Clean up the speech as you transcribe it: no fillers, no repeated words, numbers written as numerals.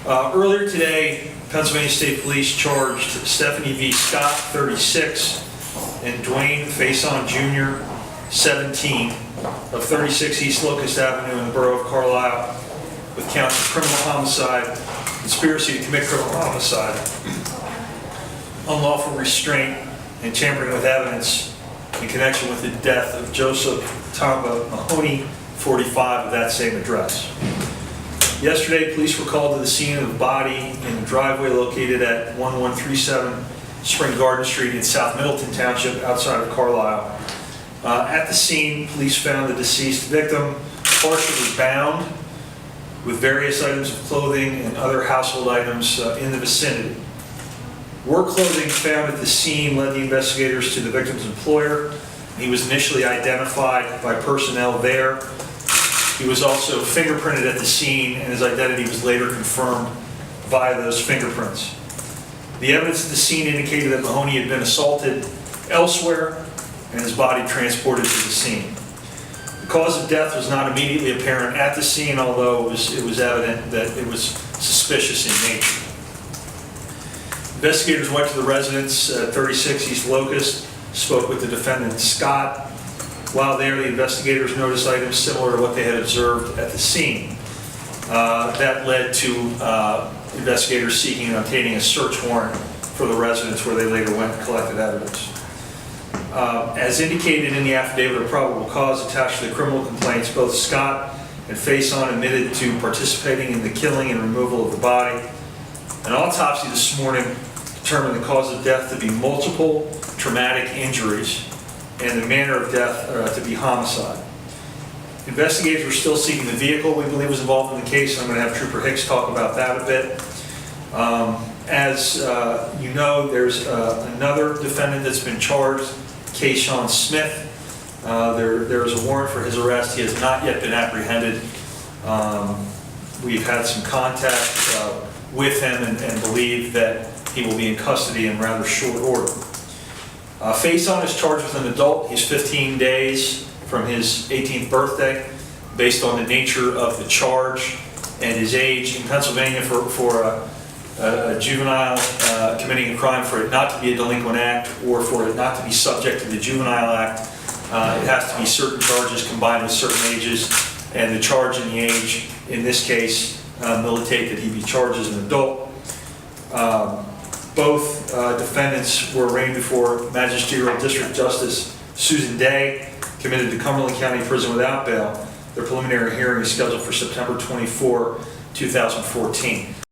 Earlier today, Pennsylvania State Police charged Stephanie V. Scott, 36, and Duane Fason Jr., 17, of 36 East Locust Avenue in the borough of Carlisle with counts of criminal homicide, conspiracy to commit criminal homicide, unlawful restraint, and tampering with evidence in connection with the death of Joseph Tamba Mahoney, 45, of that same address. Yesterday, police were called to the scene of the body in the driveway located at 1137 Spring Garden Street in South Middleton Township outside of Carlisle. At the scene, police found the deceased victim partially bound with various items of clothing and other household items in the vicinity. Work clothing found at the scene led the investigators to the victim's employer. He was initially identified by personnel there. He was also fingerprinted at the scene, and his identity was later confirmed via those fingerprints. The evidence at the scene indicated that Mahoney had been assaulted elsewhere and his body transported to the scene. The cause of death was not immediately apparent at the scene, although it was evident that it was suspicious in nature. Investigators went to the residence at 36 East Locust, spoke with the defendant, Scott. While there, the investigators noticed items similar to what they had observed at the scene. That led to investigators seeking and obtaining a search warrant for the residence, where they later went and collected evidence. As indicated in the affidavit of probable cause attached to the criminal complaints, both Scott and Fason admitted to participating in the killing and removal of the body. An autopsy this morning determined the cause of death to be multiple traumatic injuries and the manner of death to be homicide. Investigators were still seeking the vehicle we believe was involved in the case. I'm going to have Trooper Hicks talk about that a bit. As you know, there's another defendant that's been charged, Kayshawn Smith. There is a warrant for his arrest. He has not yet been apprehended. We've had some contact with him and believe that he will be in custody in rather short order. Fason is charged with an adult. He's 15 days from his 18th birthday, based on the nature of the charge and his age. In Pennsylvania, for a juvenile committing a crime, for it not to be a delinquent act or for it not to be subject to the Juvenile Act, it has to be certain charges combined with certain ages, and the charge and the age in this case militate that he be charged as an adult. Both defendants were arraigned before Magisterial District Justice Susan Day, committed to Cumberland County Prison without bail. Their preliminary hearing is scheduled for September 24, 2014.